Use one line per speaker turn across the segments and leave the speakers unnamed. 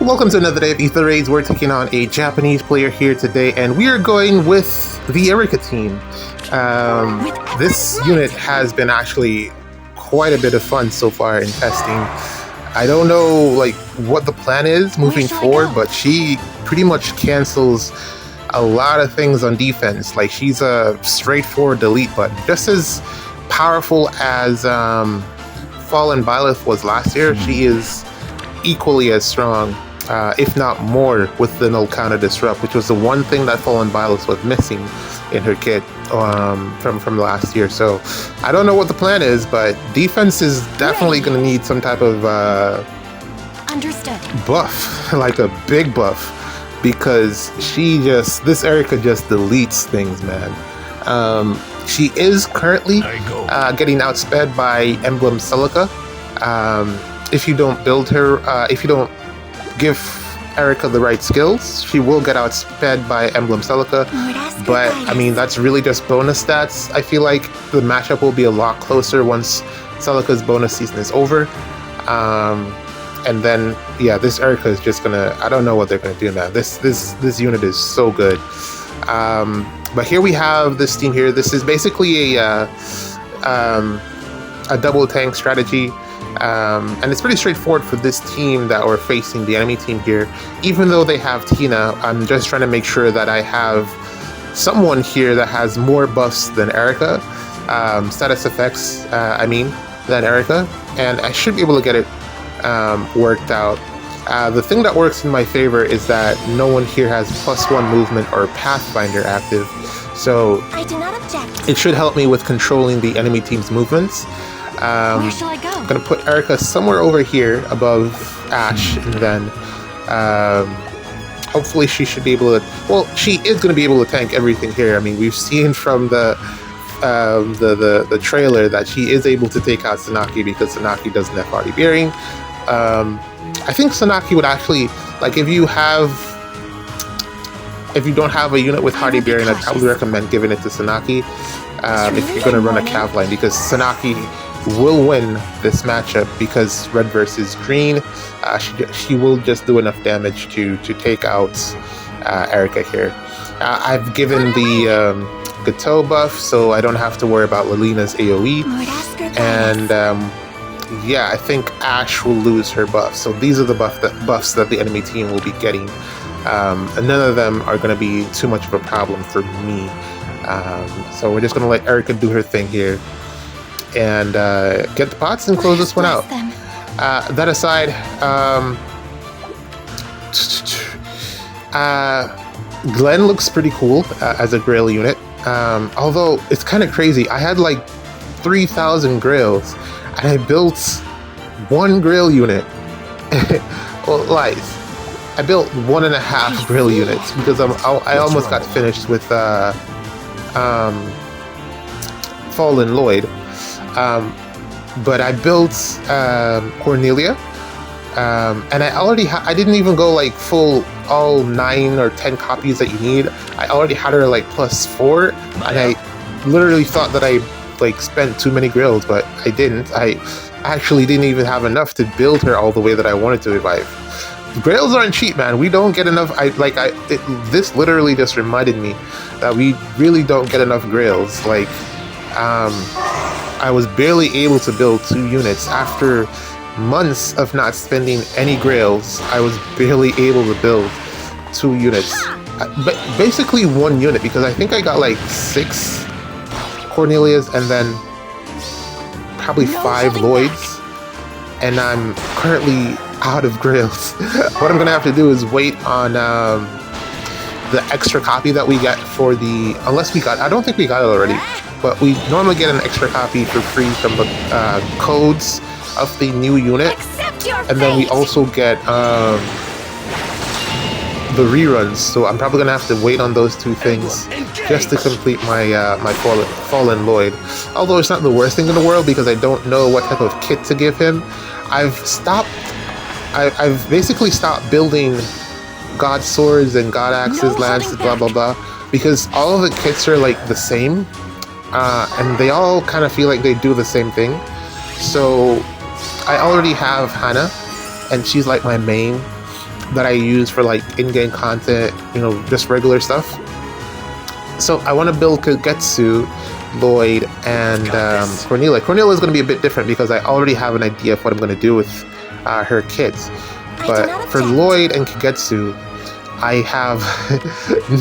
Welcome to another day of Ether Raids. We're taking on a Japanese player here today, and we are going with the Erica team. This unit has been actually quite a bit of fun so far in testing. I don't know what the plan is moving forward, but she pretty much cancels a lot of things on defense. Like, she's a straightforward delete, but just as powerful as Fallen Byleth was last year, she is equally as strong, if not more, with the null counter disrupt, which was the one thing that Fallen Byleth was missing in her kit from last year. So I don't know what the plan is, but defense is definitely going to need some type of buff, like a big buff, because this Erica just deletes things, man. She is currently getting outsped by Emblem Celica. If you don't build her, if you don't give Erica the right skills, she will get outsped by Emblem Celica. But I mean, that's really just bonus stats. I feel like the matchup will be a lot closer once Celica's bonus season is over. And then, yeah, this Erica is just gonna, I don't know what they're gonna do, man. This unit is so good. But here we have this team here. This is basically a double tank strategy. And it's pretty straightforward for this team that we're facing, the enemy team here. Even though they have Tina, I'm just trying to make sure that I have someone here that has more buffs than Erica, status effects, than Erica, and I should be able to get it worked out. The thing that works in my favor is that no one here has +1 movement or Pathfinder active, so
I do not object.
It should help me with controlling the enemy team's movements.
Where shall I go?
I'm gonna put Erica somewhere over here above Ash, and then hopefully she should be able to. Well, she is gonna be able to tank everything here. I mean, we've seen from the trailer that she is able to take out Sanaki because Sanaki doesn't have Hardy Bearing. I think Sanaki would actually, like, if you don't have a unit with Hardy Bearing, I'd probably recommend giving it to Sanaki if you're gonna run a cav line, because Sanaki will win this matchup because red versus green. She will just do enough damage to take out Erica here. I've given the Gateau buff, so I don't have to worry about Lilina's AoE. And yeah, I think Ash will lose her buff. So these are the buffs that the enemy team will be getting. And none of them are going to be too much of a problem for me. So we're just going to let Erica do her thing here and get the pots and close this one out. That aside, Glenn looks pretty cool as a Grail unit. Although it's kind of crazy. I had like 3,000 Grails and I built one Grail unit. Well, lies. I built 1.5 Grail units because I almost got finished with Fallen Lloyd. But I built Cornelia, and I didn't even go like full all 9 or 10 copies that you need. I already had her like +4, and I literally thought that I spent too many Grails, but I didn't. I actually didn't even have enough to build her all the way that I wanted to revive. Grails aren't cheap, man. We don't get enough. This literally just reminded me that we really don't get enough Grails. Like, I was barely able to build 2 units after months of not spending any Grails. I was barely able to build 2 units, but basically 1 unit, because I think I got like 6 Cornelias and then probably 5 Lloyds, and I'm currently out of Grails. What I'm gonna have to do is wait on the extra copy that we get for the, I don't think we got it already, but we normally get an extra copy for free from the codes of the new unit, and then we also get the reruns. So I'm probably gonna have to wait on those 2 things just to complete my my Fallen Lloyd. Although it's not the worst thing in the world because I don't know what type of kit to give him. I've basically stopped building God Swords and God Axes, Lances, blah blah blah, because all of the kits are like the same, and they all kind of feel like they do the same thing. So I already have Hannah, and she's like my main that I use for like in-game content, just regular stuff. So I want to build Kagetsu, Lloyd, and Cornelia. Cornelia is going to be a bit different because I already have an idea of what I'm going to do with her kids. But for Lloyd and Kagetsu, I have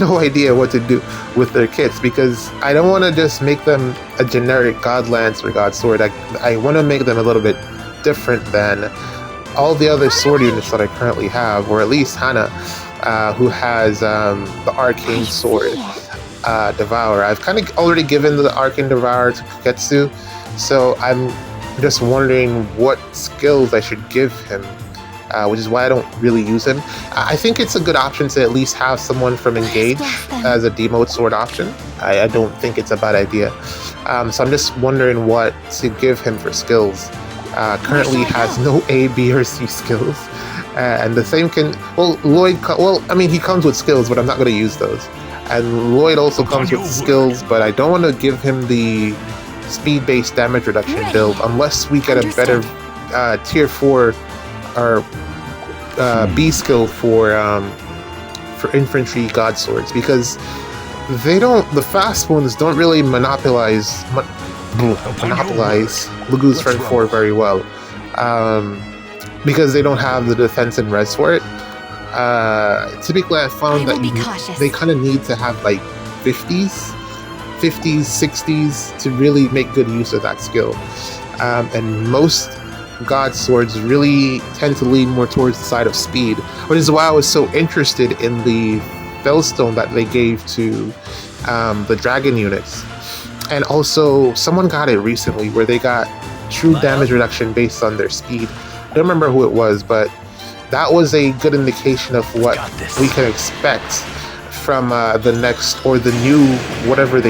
no idea what to do with their kits because I don't want to just make them a generic God Lance or God Sword. I want to make them a little bit different than all the other sword units that I currently have, or at least Hana, who has the Arcane Sword, Devour. I've kind of already given the Arcane Devour to Kagetsu, so I'm just wondering what skills I should give him. Which is why I don't really use him. I think it's a good option to at least have someone from Engage as a demote sword option. I don't think it's a bad idea. So I'm just wondering what to give him for skills. Currently has no A, B, or C skills. And the same can... Well, Lloyd... he comes with skills, but I'm not going to use those. And Lloyd also comes with skills, but I don't want to give him the speed-based damage reduction build unless we get a better tier 4 or B skill for infantry god swords, because the fast ones don't really monopolize Lagu's Friend 4 very well, because they don't have the defense and res for it. Typically I found that they kind of need to have like 50s, 60s to really make good use of that skill, and most God swords really tend to lean more towards the side of speed, which is why I was so interested in the Fellstone that they gave to the dragon units. And also someone got it recently where they got true damage reduction based on their speed. I don't remember who it was, but that was a good indication of what we can expect from the next or the new whenever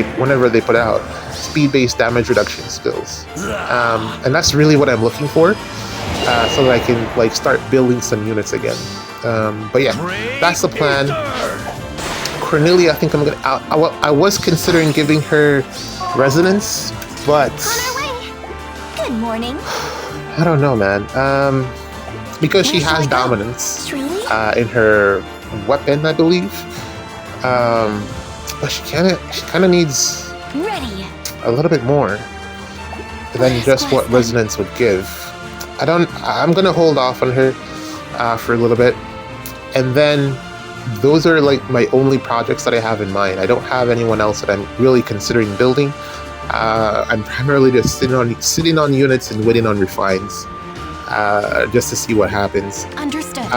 they put out speed-based damage reduction skills, and that's really what I'm looking for, so that I can like start building some units again. But yeah, that's the plan. Cornelia, I think I'm gonna. I was considering giving her resonance, but
good morning.
I don't know, man. Because she has dominance in her weapon, I believe. But she kind of needs a little bit more than just what resonance would give. I'm gonna hold off on her for a little bit, and then those are like my only projects that I have in mind. I don't have anyone else that I'm really considering building. I'm primarily just sitting on units and waiting on refines, just to see what happens.
Understood.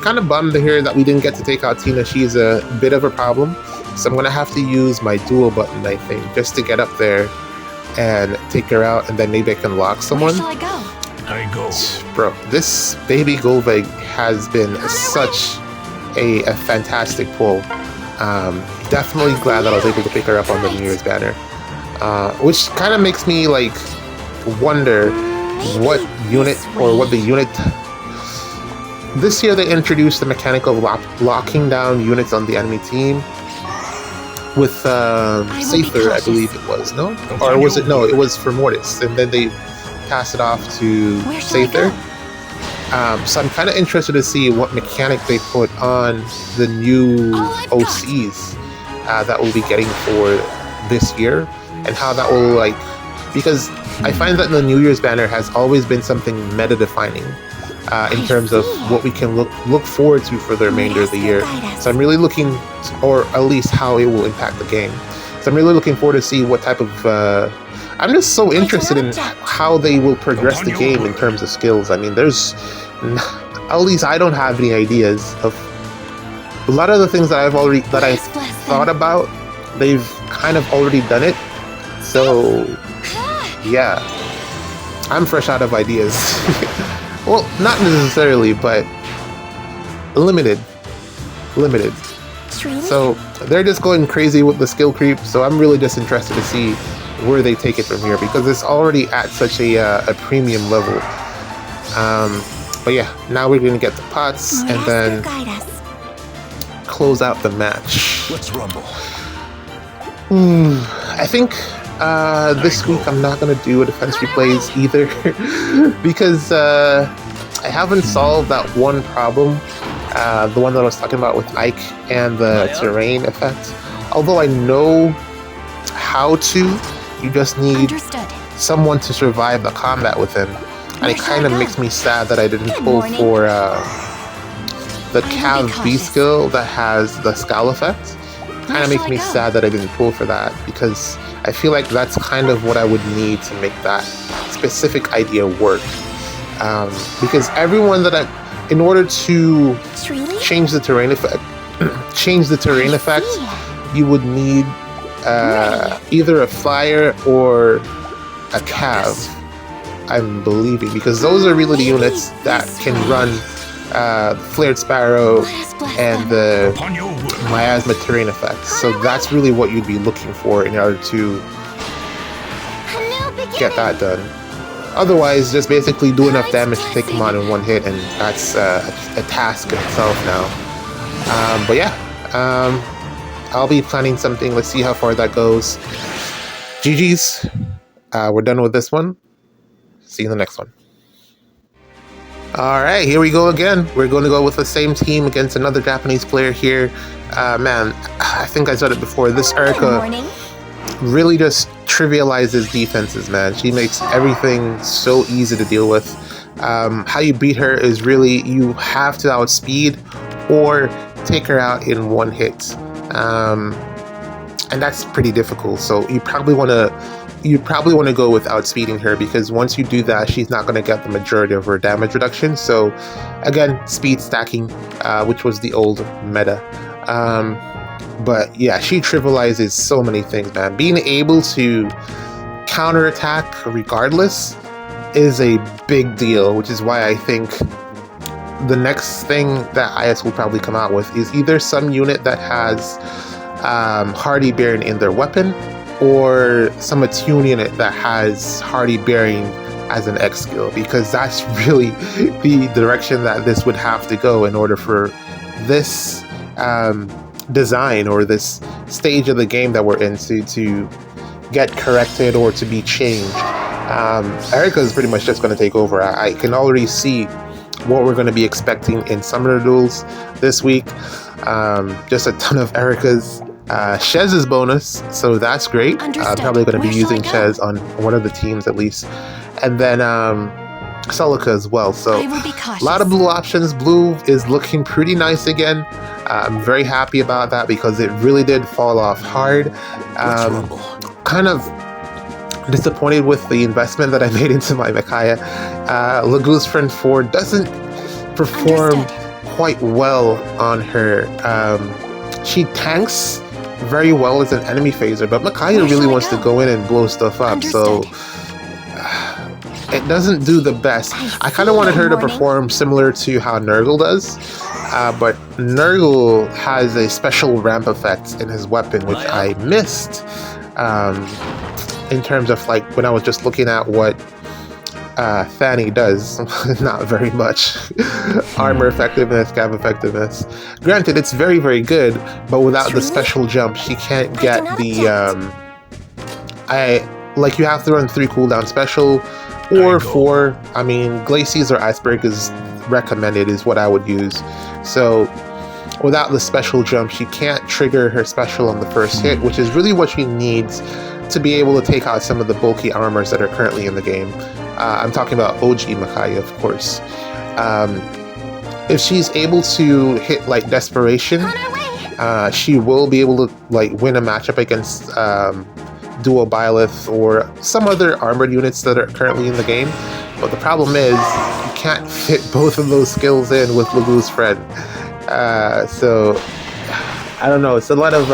Kind of bummed to hear that we didn't get to take out Tina. She's a bit of a problem. So I'm going to have to use my dual button, I think, just to get up there and take her out, and then maybe I can lock someone.
Where shall I go?
Bro, this baby Golveg has been such a fantastic pull. Definitely glad that I was able to pick her up on the New Year's banner. Which kind of makes me, like, wonder what unit, or what the unit... This year they introduced the mechanic of locking down units on the enemy team with Ather, I believe it was, no? Or was it? No, it was for Mortis, and then they passed it off to Ather. So I'm kind of interested to see what mechanic they put on the new OCs that we'll be getting for this year, and how that will, like, because I find that the New Year's banner has always been something meta-defining in terms of what we can look forward to for the remainder of the year. So I'm really looking, or at least how it will impact the game. So I'm really looking forward to see what type of... I'm just so interested in how they will progress the game in terms of skills. I mean, there's... At least I don't have any ideas of... A lot of the things that I've thought about, they've kind of already done it. So, yeah. I'm fresh out of ideas. Well, not necessarily, but limited. So they're just going crazy with the skill creep, so I'm really just interested to see where they take it from here, because it's already at such a premium level. But yeah, now we're gonna get the pots and then close out the match.
Let's rumble.
I think this week I'm not gonna do a defense replays either, because I haven't solved that one problem the one that I was talking about with Ike and the terrain effect. Although I know how to, you just need
Understood.
someone to survive the combat with him. And
Where
it
shall
kind
I
of
go?
makes me sad that I didn't
Good
pull
morning.
for the
I will
Cav
be
B
cautious.
skill that has the scowl effect. Kind
Where
of makes
shall I
me
go?
sad that I didn't pull for that, because I feel like that's kind of what I would need to make that specific idea work. Because everyone that in order to
Truly?
change the terrain effect, you would need either a flyer or a cav. I'm believing, because those are really the units that can run Flared Sparrow
Bless
and
them.
the
Upon your word.
miasma terrain effects. So that's really what you'd be looking for in order to
A new beginning.
get that done. Otherwise, just basically do enough damage to take them out in one hit, and that's a task in itself now. But yeah, I'll be planning something. Let's see how far that goes. GG's. We're done with this one. See you in the next one. All right, here we go again. We're going to go with the same team against another Japanese player here. Man, I think I said it before. This
Good
Erica
morning.
really just trivializes defenses, man. She makes everything so easy to deal with. How you beat her is really you have to outspeed or take her out in one hit. And that's pretty difficult. So you probably want to go with outspeeding her, because once you do that, she's not going to get the majority of her damage reduction. So again, speed stacking, which was the old meta. But yeah, she trivializes so many things, man. Being able to counterattack regardless is a big deal, which is why I think the next thing that IS will probably come out with is either some unit that has Hardy Bearing in their weapon, or some attune unit that has Hardy Bearing as an X skill, because that's really the direction that this would have to go in order for this design or this stage of the game that we're in to get corrected or to be changed. Erica is pretty much just going to take over. I can already see what we're going to be expecting in Summoner Duels this week. Just a ton of Erica's. Shez's bonus, so that's great. Probably going to be
Where shall
using
I go?
Shez on one of the teams at least. And then Celica as well. So
I will be cautious.
a lot of blue options. Blue is looking pretty nice again. I'm very happy about that, because it really did fall off hard. Kind of disappointed with the investment that I made into my Micaiah. Lagoose Friend 4 doesn't perform
Understood.
quite well on her. She tanks very well as an enemy phaser, but Micaiah
Where
really
shall I
wants to
go?
go in and blow stuff up. So it doesn't do the best. I kind of wanted her to perform similar to how Nurgle does, but Nurgle has a special ramp effect in his weapon, which I missed in terms of like when I was just looking at what Fanny does. Not very much. Armor effectiveness, cav effectiveness. Granted, it's very, very good, but without the special jump, she can't get the you have to run 3 cooldown special or 4. I mean, Glacies or Iceberg is recommended, is what I would use. So without the special jump, she can't trigger her special on the first hit, which is really what she needs to be able to take out some of the bulky armors that are currently in the game. I'm talking about OG Micaiah, of course. If she's able to hit like Desperation, she will be able to like win a matchup against Duo Byleth or some other armored units that are currently in the game. But the problem is you can't fit both of those skills in with Lagoose Friend. So I don't know. It's a lot of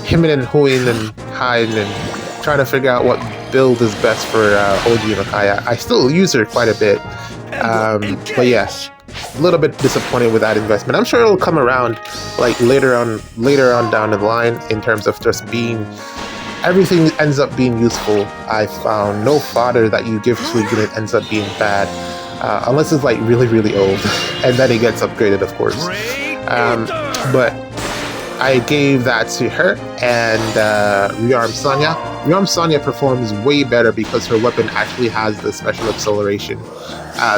hemming and hooing and hiding and trying to figure out what build is best for OG Micaiah. I still use her quite a bit, but yes, a little bit disappointed with that investment. I'm sure it'll come around like later on down the line in terms of just being everything ends up being useful. I found no fodder that you give to a unit ends up being bad, unless it's like really, really old, and then it gets upgraded, of course. But I gave that to her and Rearm Sonya. Rearm Sonya performs way better because her weapon actually has the special acceleration.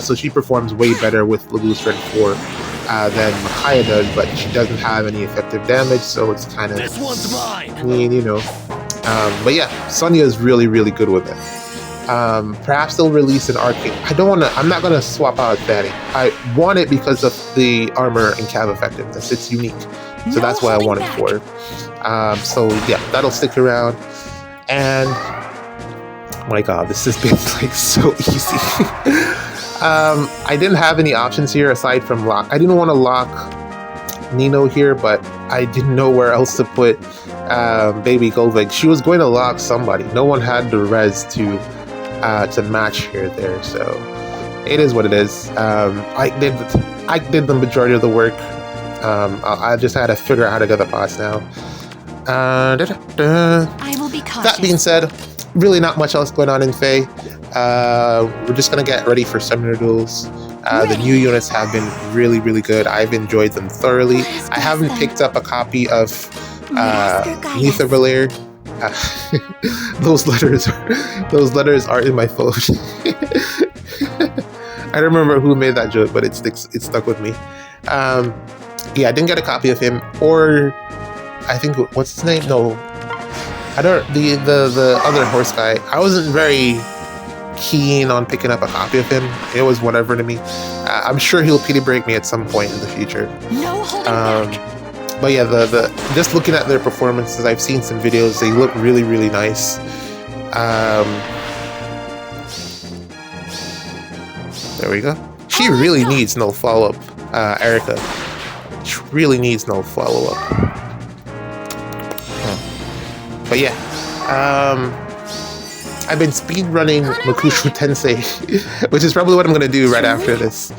So she performs way better with Lagoose Friend 4. than Micaiah does, but she doesn't have any effective damage, so it's kind of
This one's mine.
But yeah, Sonya is really, really good with it. Perhaps they'll release an arcade. I'm not gonna swap out Fanny. I want it because of the armor and cav effectiveness. It's unique, so that's why I want it for. So yeah, that'll stick around. And my God, this has been like so easy. I didn't have any options here aside from lock. I didn't want to lock Nino here, but I didn't know where else to put Baby Goldwig. She was going to lock somebody. No one had the res to match here there, so it is what it is. I did the majority of the work. I just had to figure out how to get the boss now.
I will be cautious.
That being said, really not much else going on in Fae. We're just gonna get ready for Summoner Duels. The new units have been really, really good. I've enjoyed them thoroughly. I haven't picked up a copy of Ather. Those letters are in my phone. I don't remember who made that joke, but it stuck with me. Yeah, I didn't get a copy of him, or I think, what's his name? No, I don't. The other horse guy. I wasn't very keen on picking up a copy of him. It was whatever to me. I'm sure he'll pity break me at some point in the future.
No holding back.
But yeah, the just looking at their performances, I've seen some videos. They look really, really nice. There we go. She really needs no follow-up, Erica. She really needs no follow-up. But yeah, I've been speed running Makushu Tensei, which is probably what I'm gonna do right after this.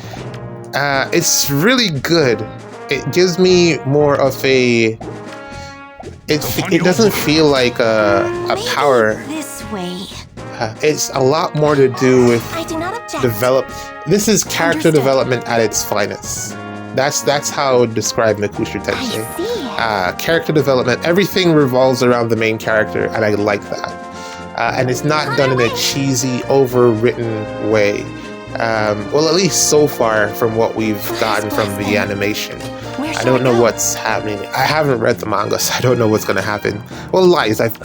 It's really good. It gives me more of a. It doesn't feel like a power.
This way.
It's a lot more to do with
I do not object.
This is character development at its finest. That's how I would describe Makushu Tensei. Character development. Everything revolves around the main character, and I like that. And it's not done in a cheesy, overwritten way. Well, at least so far from what we've gotten from the animation. I don't know what's happening. I haven't read the manga, so I don't know what's going to happen. Well, lies. I've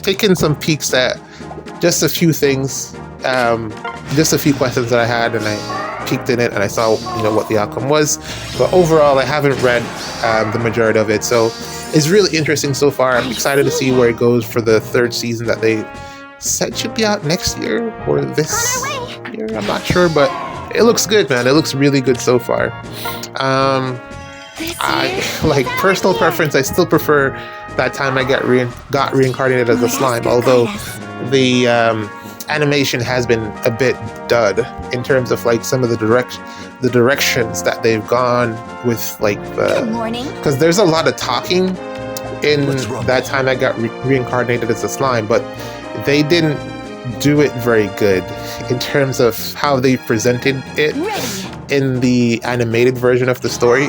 taken some peeks at just a few things, just a few questions that I had, and I peeked in it, and I saw what the outcome was. But overall, I haven't read the majority of it, so it's really interesting so far. I'm excited to see where it goes for the third season that they said should be out next year or this year. I'm not sure, but it looks good, man. It looks really good so far. I like personal preference. I still prefer that time I got reincarnated as a slime, although the animation has been a bit dud in terms of like some of the directions that they've gone with, like because there's a lot of talking in that time I got reincarnated as a slime, but they didn't do it very good in terms of how they presented it in the animated version of the story,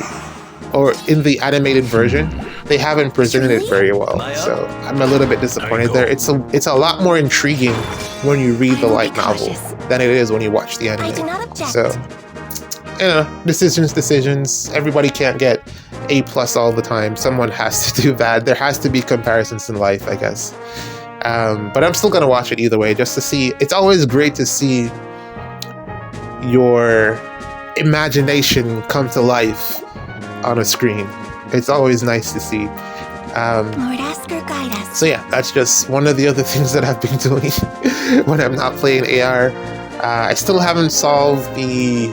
or in the animated version. They haven't presented it very well, so I'm a little bit disappointed there. It's a lot more intriguing when you read the light novel than it is when you watch the anime. So, decisions. Everybody can't get A+ all the time. Someone has to do bad. There has to be comparisons in life, I guess. But I'm still gonna watch it either way, just to see. It's always great to see your imagination come to life on a screen. It's always nice to see.
Lord, ask or guide us.
So yeah, that's just one of the other things that I've been doing when I'm not playing AR. I still haven't solved the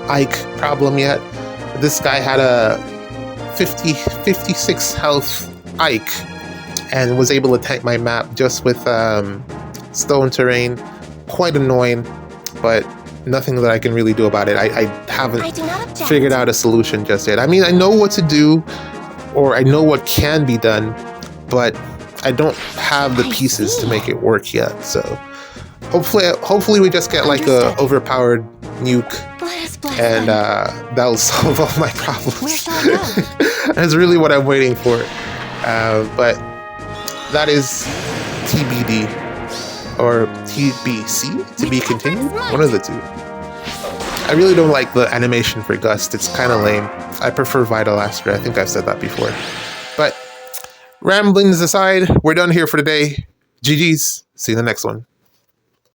Ike problem yet. This guy had a 56 health Ike and was able to tank my map just with stone terrain. Quite annoying, but nothing that I can really do about it. I haven't figured out a solution just yet. I mean, I know what to do, or I know what can be done, but I don't have the pieces to make it work yet. So hopefully we just get like a overpowered nuke, and that'll solve all my problems. That's really what I'm waiting for. But that is TBD. Or TBC, to be continued? One of the two. I really don't like the animation for Gust. It's kind of lame. I prefer Vital Aster. I think I've said that before. But ramblings aside, we're done here for today. GG's. See you in the next one.